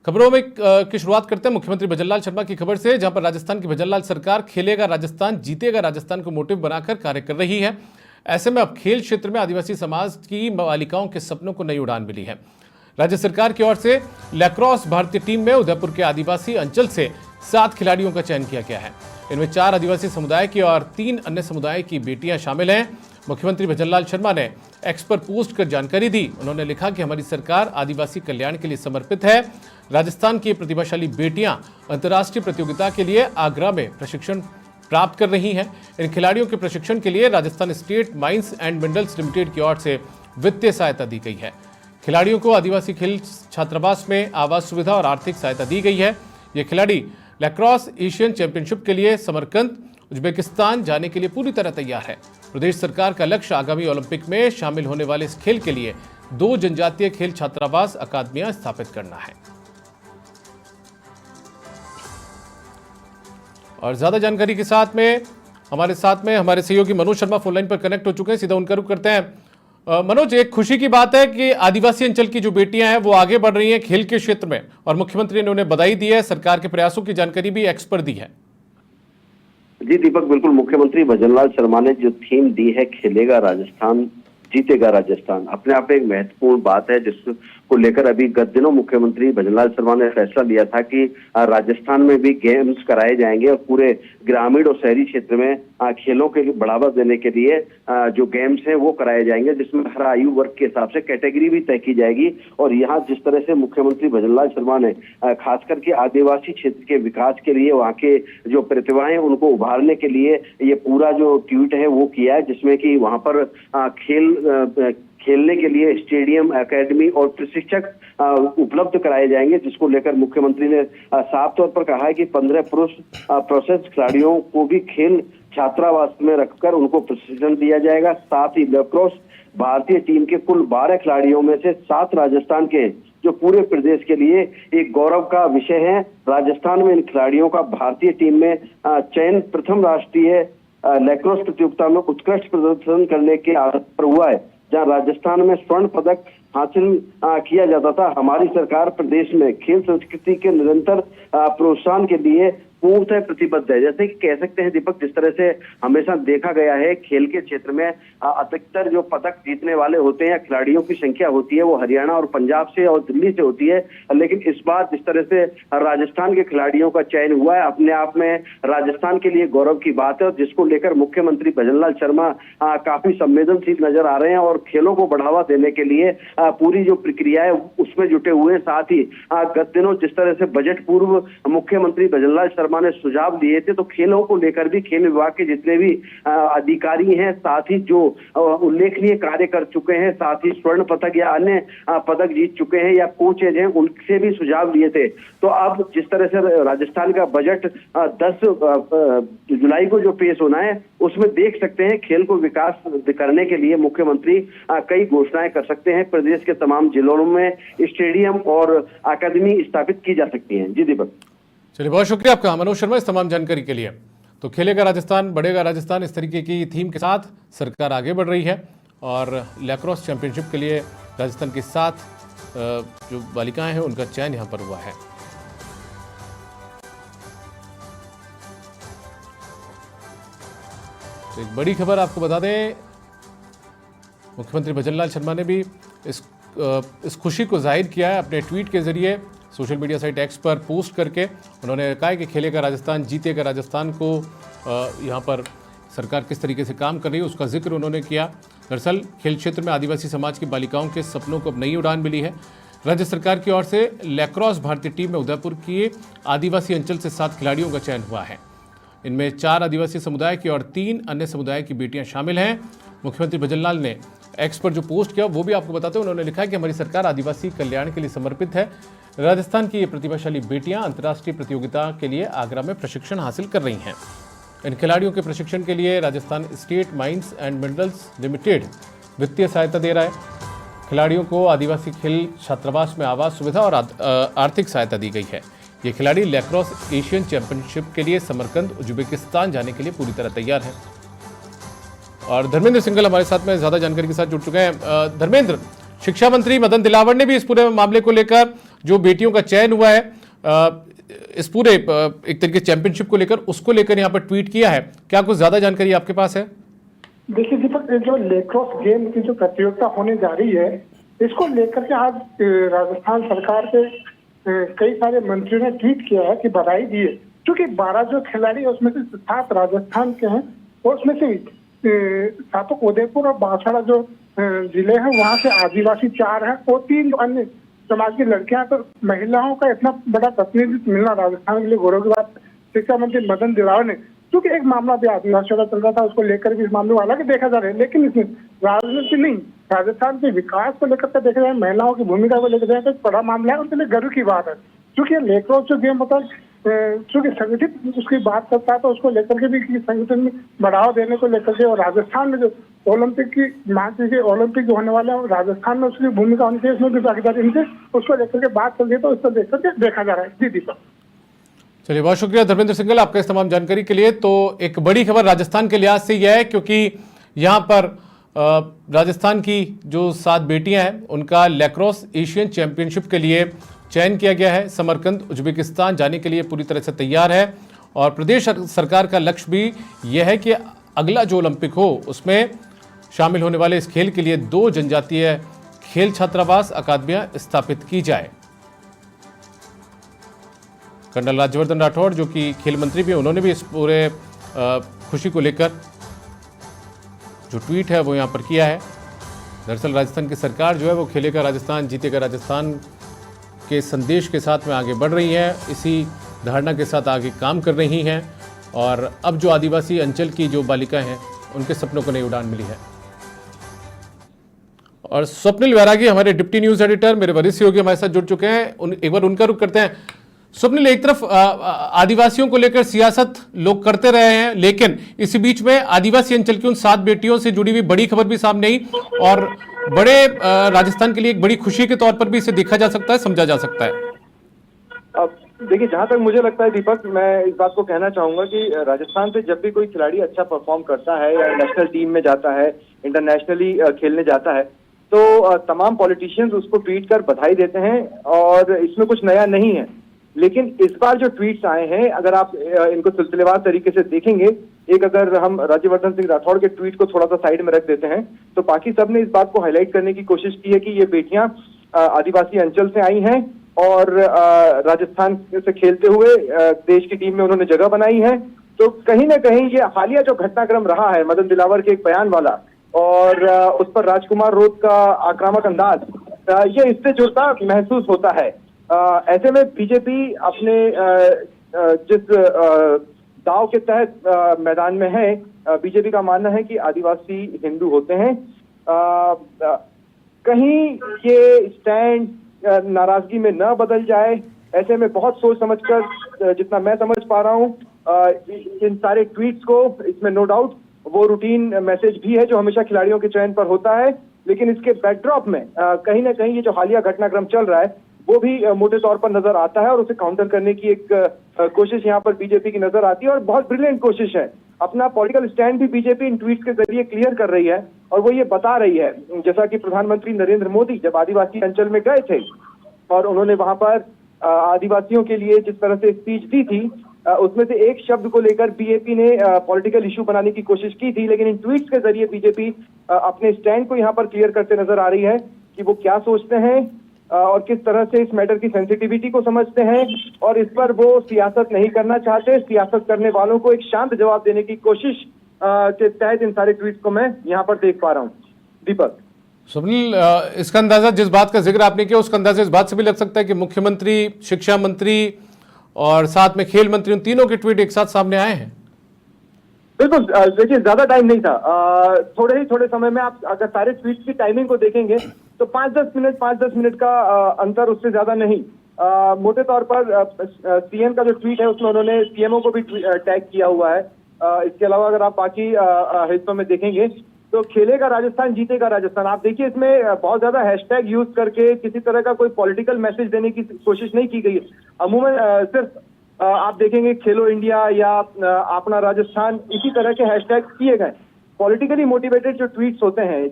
खबरों में की शुरुआत करते हैं मुख्यमंत्री भजनलाल शर्मा की खबर से, जहां पर राजस्थान की भजनलाल सरकार खेलेगा राजस्थान जीतेगा राजस्थान को मोटिव बनाकर कार्य कर रही है। ऐसे में अब खेल क्षेत्र में आदिवासी समाज की बालिकाओं के सपनों को नई उड़ान मिली है। राज्य सरकार की ओर से लैक्रोस भारतीय टीम में उदयपुर के आदिवासी अंचल से 7 खिलाड़ियों का चयन किया गया है। इनमें 4 आदिवासी समुदाय की और 3 अन्य समुदाय की बेटियां शामिल हैं। मुख्यमंत्री भजनलाल शर्मा ने एक्स पर पोस्ट कर जानकारी दी। उन्होंने लिखा कि हमारी सरकार आदिवासी कल्याण के लिए समर्पित है। राजस्थान की प्रतिभाशाली बेटियां अंतर्राष्ट्रीय प्रतियोगिता के लिए आगरा में प्रशिक्षण प्राप्त कर रही हैं। इन खिलाड़ियों के प्रशिक्षण के लिए Rajasthan state mines and minerals limited की ओर से वित्तीय सहायता दी गई है। खिलाड़ियों को आदिवासी खेल छात्रावास में आवास सुविधा और आर्थिक सहायता दी गई है। ये खिलाड़ी लैक्रोस एशियन चैंपियनशिप के लिए समरकंद उज्बेकिस्तान जाने के लिए पूरी तरह तैयार है। प्रदेश सरकार का लक्ष्य आगामी ओलंपिक में शामिल होने वाले इस खेल के लिए 2 जनजातीय खेल छात्रावास अकादमियां स्थापित करना है। और ज्यादा जानकारी के साथ में हमारे सहयोगी मनोज शर्मा फोन लाइन पर कनेक्ट हो चुके हैं। सीधा उनका रुख करते हैं। मनोज, एक खुशी की बात है कि आदिवासी अंचल की जो बेटियां हैं वो आगे बढ़ रही हैं खेल के क्षेत्र में, और मुख्यमंत्री ने उन्हें बधाई दी है। सरकार के प्रयासों की जानकारी भी एक्स पर दी है। जी दीपक, बिल्कुल। मुख्यमंत्री भजनलाल शर्मा ने जो थीम दी है खेलेगा राजस्थान जीतेगा राजस्थान, अपने आप में एक महत्वपूर्ण बात है, जिसको लेकर अभी गत दिनों मुख्यमंत्री भजनलाल शर्मा ने फैसला लिया था कि राजस्थान में भी गेम्स कराए जाएंगे और पूरे ग्रामीण और शहरी क्षेत्र में खेलों के लिए बढ़ावा देने के लिए जो गेम्स हैं वो कराए जाएंगे, जिसमें हर आयु वर्ग के हिसाब से कैटेगरी भी तय की जाएगी। और यहाँ जिस तरह से मुख्यमंत्री भजनलाल शर्मा ने खास करके आदिवासी क्षेत्र के विकास के लिए, वहाँ के जो प्रतिभाएं उनको उभारने के लिए ये पूरा जो ट्वीट है वो किया है, जिसमें कि वहाँ पर खेलने के लिए स्टेडियम, एकेडमी और प्रशिक्षक उपलब्ध कराए जाएंगे, जिसको लेकर मुख्यमंत्री ने साफ तौर पर कहा है कि 15 पुरुष प्रोसेस खिलाड़ियों को भी खेल छात्रावास में रखकर उनको प्रशिक्षण दिया जाएगा। साथ ही लैक्रोस भारतीय टीम के कुल 12 खिलाड़ियों में से 7 राजस्थान के, जो पूरे प्रदेश के लिए एक गौरव का विषय है। राजस्थान में इन खिलाड़ियों का भारतीय टीम में चयन प्रथम राष्ट्रीय लैक्रोस प्रतियोगिता में उत्कृष्ट प्रदर्शन करने के आधार पर हुआ है, जहां राजस्थान में स्वर्ण पदक हासिल किया जाता था। हमारी सरकार प्रदेश में खेल संस्कृति के निरंतर प्रोत्साहन के लिए पूर्णतः प्रतिबद्ध है। जैसे कि कह सकते हैं दीपक, जिस तरह से हमेशा देखा गया है खेल के क्षेत्र में अधिकतर जो पदक जीतने वाले होते हैं, खिलाड़ियों की संख्या होती है, वो हरियाणा और पंजाब से और दिल्ली से होती है। लेकिन इस बार जिस तरह से राजस्थान के खिलाड़ियों का चयन हुआ है, अपने आप में राजस्थान के लिए गौरव की बात है, और जिसको लेकर मुख्यमंत्री भजनलाल शर्मा काफी संवेदनशील नजर आ रहे हैं और खेलों को बढ़ावा देने के लिए पूरी जो प्रक्रिया है उसमें जुटे हुए हैं। साथ ही गत दिनों जिस तरह से बजट पूर्व मुख्यमंत्री भजनलाल शर्मा ने सुझाव दिए थे, तो खेलों को लेकर भी खेल विभाग के जितने भी अधिकारी हैं, साथ ही जो उल्लेखनीय कार्य कर चुके हैं, साथ ही स्वर्ण पदक या अन्य पदक जीत चुके हैं या कोचेज हैं, उनसे भी सुझाव लिए थे। तो अब जिस तरह से राजस्थान का बजट 10 जुलाई को जो पेश होना है, उसमें देख सकते हैं खेल को विकास करने के लिए मुख्यमंत्री कई घोषणाएं कर सकते हैं। प्रदेश के तमाम जिलों में स्टेडियम और अकादमी स्थापित की जा सकती है। जी दीपक। चलिए, बहुत शुक्रिया आपका मनोज शर्मा इस तमाम जानकारी के लिए। तो खेलेगा राजस्थान बढ़ेगा राजस्थान, इस तरीके की थीम के साथ सरकार आगे बढ़ रही है और लैक्रोस चैंपियनशिप के लिए राजस्थान की 7 जो बालिकाएं हैं उनका चयन यहां पर हुआ है। तो एक बड़ी खबर आपको बता दें, मुख्यमंत्री भजनलाल शर्मा ने भी इस खुशी को जाहिर किया है अपने ट्वीट के जरिए। सोशल मीडिया साइट एक्स पर पोस्ट करके उन्होंने कहा है कि खेलेगा राजस्थान जीतेगा राजस्थान को यहाँ पर सरकार किस तरीके से काम कर रही है उसका जिक्र उन्होंने किया। दरअसल खेल क्षेत्र में आदिवासी समाज की बालिकाओं के सपनों को अब नई उड़ान मिली है। राज्य सरकार की ओर से लैक्रोस भारतीय टीम में उदयपुर की आदिवासी अंचल से 7 खिलाड़ियों का चयन हुआ है। इनमें 4 आदिवासी समुदाय की और 3 अन्य समुदाय की बेटियां शामिल हैं। मुख्यमंत्री भजनलाल ने एक्स पर जो पोस्ट किया वो भी आपको बताते हैं। उन्होंने लिखा है कि हमारी सरकार आदिवासी कल्याण के लिए समर्पित है। राजस्थान की ये प्रतिभाशाली बेटियां अंतर्राष्ट्रीय प्रतियोगिता के लिए आगरा में प्रशिक्षण हासिल कर रही हैं। इन खिलाड़ियों के प्रशिक्षण के लिए Rajasthan state mines and minerals limited वित्तीय सहायता दे रहा है। खिलाड़ियों को आदिवासी खेल छात्रावास में आवास सुविधा और आर्थिक सहायता दी गई है। ये खिलाड़ी लैक्रोस एशियन चैंपियनशिप के लिए समरकंद उज्बेकिस्तान जाने के लिए पूरी तरह तैयार है। और धर्मेंद्र सिंघल हमारे साथ में ज्यादा जानकारी के साथ जुड़ चुके हैं। धर्मेंद्र, शिक्षा मंत्री मदन दिलावर ने भी इस पूरे मामले को लेकर जो बेटियों का चयन हुआ है इस पूरे एक तरीके चैंपियनशिप को लेकर, उसको लेकर यहाँ पर ट्वीट किया है। क्या कुछ ज्यादा जानकारी आपके पास है? देखिए दीपक, जो लैक्रोस गेम की जो प्रतियोगिता होने जा रही है, इसको लेकर के आज राजस्थान सरकार के कई सारे मंत्रियों ने ट्वीट किया है कि बधाई दी है। क्योंकि 12 जो खिलाड़ी है उसमें से 7 राजस्थान के हैं और उसमें से 7 उदयपुर और बांसवाड़ा जो जिले हैं वहां से आदिवासी 4 हैं और 3 अन्य समाज की लड़कियां। तो महिलाओं का इतना बड़ा प्रतिनिधित्व मिलना राजस्थान के लिए गौरव की बात। शिक्षा मंत्री मदन दिलावर ने, क्योंकि एक मामला भी आदिवासियों का चल रहा था, उसको लेकर भी इस मामले वाला के देखा जा रहा है, लेकिन इसमें राजनीति नहीं, राजस्थान के विकास को लेकर के देखा जाए, महिलाओं की भूमिका को लेकर जाए तो बड़ा मामला है, उनके लिए गर्व की बात है। क्योंकि लैक्रोस जो गेम होता है, क्योंकि संगठित उसकी बात करता है तो उसको लेकर के भी संगठन में बढ़ावा देने को लेकर के, और राजस्थान में जो ओलंपिक की मानती है, ओलंपिक जो होने वाले हैं राजस्थान में उसकी भूमिका होनी चाहिए, उसमें भी भागीदारी इनसे उसको लेकर के बात कर रही है, तो उसको लेकर के देखा जा रहा है। जी दीपक। चलिए, बहुत शुक्रिया धर्मेंद्र सिंघल आपका इस तमाम जानकारी के लिए। तो एक बड़ी खबर राजस्थान के लिहाज से यह है, क्योंकि यहाँ पर राजस्थान की जो 7 बेटियां हैं उनका लैक्रोस एशियन चैंपियनशिप के लिए चयन किया गया है। समरकंद उज्बेकिस्तान जाने के लिए पूरी तरह से तैयार है और प्रदेश सरकार का लक्ष्य भी यह है कि अगला जो ओलंपिक हो उसमें शामिल होने वाले इस खेल के लिए 2 जनजातीय खेल छात्रावास अकादमियां स्थापित की जाए। कर्नल राज्यवर्धन राठौड़ जो कि खेल मंत्री भी हैं, उन्होंने भी इस पूरे खुशी को लेकर जो ट्वीट है वो यहाँ पर किया है। दरअसल राजस्थान की सरकार जो है वो खेलेगा राजस्थान, जीतेगा राजस्थान के संदेश के साथ में आगे बढ़ रही है, इसी धारणा के साथ आगे काम कर रही हैं और अब जो आदिवासी अंचल की जो बालिकाएं हैं उनके सपनों को नई उड़ान मिली है। और स्वप्निल वैरागी हमारे डिप्टी न्यूज एडिटर, मेरे वरिष्ठ सहयोगी हमारे साथ जुड़ चुके हैं। एक बार उनका रुख करते हैं। स्वप्निल, एक तरफ आदिवासियों को लेकर सियासत लोग करते रहे हैं, लेकिन इसी बीच में आदिवासी अंचल की उन 7 बेटियों से जुड़ी हुई बड़ी खबर भी सामने आई और बड़े राजस्थान के लिए एक बड़ी खुशी के तौर पर भी इसे देखा जा सकता है, समझा जा सकता है। अब देखिए, जहां तक मुझे लगता है दीपक, मैं इस बात को कहना चाहूंगा कि राजस्थान से जब भी कोई खिलाड़ी अच्छा परफॉर्म करता है या नेशनल टीम में जाता है, इंटरनेशनली खेलने जाता है, तो तमाम पॉलिटिशियंस उसको ट्वीट कर बधाई देते हैं और इसमें कुछ नया नहीं है। लेकिन इस बार जो ट्वीट्स आए हैं, अगर आप इनको सिलसिलेवार तरीके से देखेंगे, एक अगर हम राज्यवर्धन सिंह राठौड़ के ट्वीट को थोड़ा सा साइड में रख देते हैं तो बाकी सब ने इस बात को हाईलाइट करने की कोशिश की है कि ये बेटियां आदिवासी अंचल से आई हैं और राजस्थान से खेलते हुए देश की टीम में उन्होंने जगह बनाई है। तो कहीं ना कहीं ये हालिया जो घटनाक्रम रहा है मदन दिलावर के एक बयान वाला और उस पर राजकुमार रोत का आक्रामक अंदाज, ये इससे जुड़ता महसूस होता है। ऐसे में बीजेपी अपने जिस दाव के तहत मैदान में है, बीजेपी का मानना है कि आदिवासी हिंदू होते हैं। कहीं ये स्टैंड नाराजगी में न बदल जाए, ऐसे में बहुत सोच समझकर, जितना मैं समझ पा रहा हूँ, इन सारे ट्वीट्स को, इसमें नो डाउट वो रूटीन मैसेज भी है जो हमेशा खिलाड़ियों के चयन पर होता है, लेकिन इसके बैकड्रॉप में कहीं ना कहीं ये जो हालिया घटनाक्रम चल रहा है वो भी मोटे तौर पर नजर आता है और उसे काउंटर करने की एक कोशिश यहाँ पर बीजेपी की नजर आती है और बहुत ब्रिलियंट कोशिश है। अपना पॉलिटिकल स्टैंड भी बीजेपी इन ट्वीट के जरिए क्लियर कर रही है और वो ये बता रही है, जैसा कि प्रधानमंत्री नरेंद्र मोदी जब आदिवासी अंचल में गए थे और उन्होंने वहां पर आदिवासियों के लिए जिस तरह से स्पीच दी थी, उसमें से एक शब्द को लेकर बीजेपी ने पॉलिटिकल इशू बनाने की कोशिश की थी, लेकिन इन ट्वीट्स के जरिए बीजेपी अपने स्टैंड को यहाँ पर क्लियर करते नजर आ रही है कि वो क्या सोचते हैं और किस तरह से इस मैटर की सेंसिटिविटी को समझते हैं और इस पर वो सियासत नहीं करना चाहते। सियासत करने वालों को एक शांत जवाब देने की कोशिश के तहत इन सारे ट्वीट्स को मैं यहाँ पर देख पा रहा हूँ। दीपक, स्वप्निल, इसका अंदाजा, जिस बात का जिक्र आपने किया उसका अंदाजा इस बात से भी लग सकता है कि मुख्यमंत्री, शिक्षा मंत्री और साथ में खेल मंत्री, उन तीनों के ट्वीट एक साथ सामने आए हैं। बिल्कुल, देखिए ज्यादा टाइम नहीं था, थोड़े समय में आप अगर सारे ट्वीट्स की टाइमिंग को देखेंगे तो 5-10 मिनट का अंतर, उससे ज्यादा नहीं। मोटे तौर पर सीएम का जो ट्वीट है उसमें उन्होंने सीएमओ को भी टैग किया हुआ है। इसके अलावा अगर आप बाकी हिस्सों में देखेंगे तो खेलेगा राजस्थान, जीतेगा राजस्थान, आप देखिए इसमें बहुत ज्यादा हैशटैग यूज करके किसी तरह का कोई पॉलिटिकल मैसेज देने की कोशिश नहीं की गई है। अमूमन सिर्फ आप देखेंगे खेलो इंडिया या अपना राजस्थान, इसी तरह के हैशटैग किए गए। पॉलिटिकली मोटिवेटेड जो ट्वीट्स होते हैं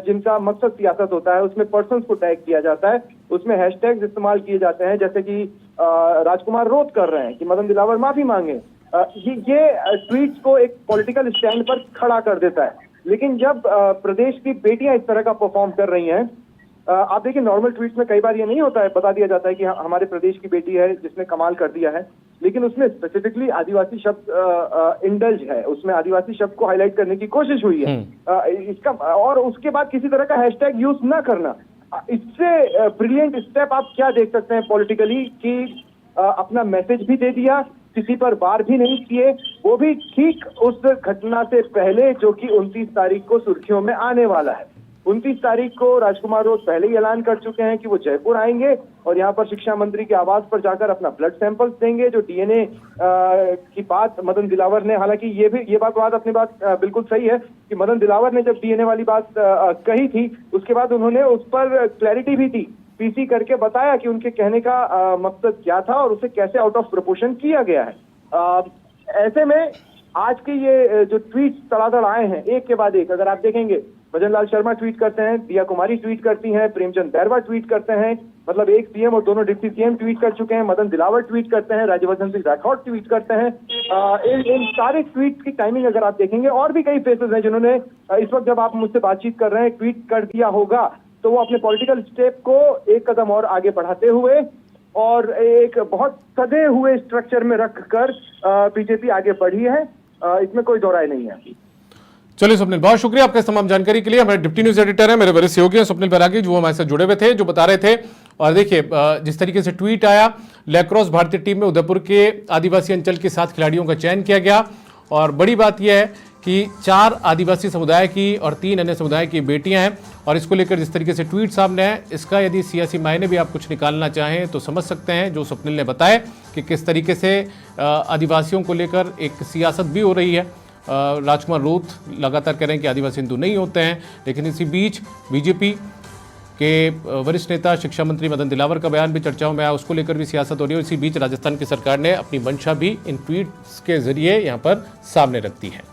जिनका मकसद सियासत होता है, उसमें पर्सन्स को टैग किया जाता है, उसमें हैशटैग्स इस्तेमाल किए जाते हैं, जैसे कि राजकुमार रोध कर रहे हैं कि मदन दिलावर माफी मांगे। ये ट्वीट्स को एक पॉलिटिकल स्टैंड पर खड़ा कर देता है। लेकिन जब प्रदेश की बेटियां इस तरह का परफॉर्म कर रही हैं, आप देखिए नॉर्मल ट्वीट्स में कई बार ये नहीं होता है, बता दिया जाता है कि हमारे प्रदेश की बेटी है जिसने कमाल कर दिया है, लेकिन उसमें स्पेसिफिकली आदिवासी शब्द इंडल्ज है, उसमें आदिवासी शब्द को हाईलाइट करने की कोशिश हुई है। इसका और उसके बाद किसी तरह का हैशटैग यूज ना करना, इससे ब्रिलियंट स्टेप आप क्या देख सकते हैं पॉलिटिकली कि अपना मैसेज भी दे दिया, किसी पर वार भी नहीं किए, वो भी ठीक उस घटना से पहले जो कि 29 तारीख को सुर्खियों में आने वाला है। 29 तारीख को राजकुमार रोध पहले ही ऐलान कर चुके हैं कि वो जयपुर आएंगे और यहाँ पर शिक्षा मंत्री के आवास पर जाकर अपना ब्लड सैंपल्स देंगे। जो डीएनए की बात मदन दिलावर ने, हालांकि ये बात अपनी बात बिल्कुल सही है कि मदन दिलावर ने जब डीएनए वाली बात कही थी, उसके बाद उन्होंने उस पर क्लैरिटी भी दी, पीसी करके बताया कि उनके कहने का मकसद क्या था और उसे कैसे आउट ऑफ प्रोपोर्शन किया गया है। ऐसे में आज के ये जो ट्वीट तड़ातड़ आए हैं एक के बाद एक, अगर आप देखेंगे भजन लाल शर्मा ट्वीट करते हैं, दिया कुमारी ट्वीट करती हैं, प्रेमचंद बैरवा ट्वीट करते हैं, मतलब एक सीएम और दोनों डिप्टी सीएम ट्वीट कर चुके हैं, मदन दिलावर ट्वीट करते हैं, राज्यवर्धन सिंह राठौड़ ट्वीट करते हैं। इन सारे ट्वीट की टाइमिंग अगर आप देखेंगे, और भी कई फेसेस हैं जिन्होंने इस वक्त जब आप मुझसे बातचीत कर रहे हैं ट्वीट कर दिया होगा, तो वो अपने पॉलिटिकल स्टेप को एक कदम और आगे बढ़ाते हुए और एक बहुत सधे हुए स्ट्रक्चर में रखकर बीजेपी आगे बढ़ी है, इसमें कोई दो राय नहीं है। चलिए स्वप्निल, बहुत शुक्रिया आपका तमाम जानकारी के लिए। हमारे डिप्टी न्यूज एडिटर हैं, मेरे वरिष्ठ सहयोगी हैं स्वप्निल बैरागी, जो हमारे साथ जुड़े हुए थे, जो बता रहे थे। और देखिए जिस तरीके से ट्वीट आया, लैक्रोस भारतीय टीम में उदयपुर के आदिवासी अंचल के 7 खिलाड़ियों का चयन किया गया। और बड़ी बात यह है कि 4 आदिवासी समुदाय की और 3 अन्य समुदाय की बेटियां हैं। और इसको लेकर जिस तरीके से ट्वीट सामने है, इसका यदि सियासी मायने भी आप कुछ निकालना चाहें तो समझ सकते हैं। जो स्वप्निल ने बताया कि किस तरीके से आदिवासियों को लेकर एक सियासत भी हो रही है। राजकुमार रोध लगातार कह रहे हैं कि आदिवासी हिंदू नहीं होते हैं, लेकिन इसी बीच बीजेपी के वरिष्ठ नेता शिक्षा मंत्री मदन दिलावर का बयान भी चर्चाओं में आया, उसको लेकर भी सियासत हो रही है। इसी बीच राजस्थान की सरकार ने अपनी मंशा भी इन ट्वीट्स के जरिए यहाँ पर सामने रख दी है।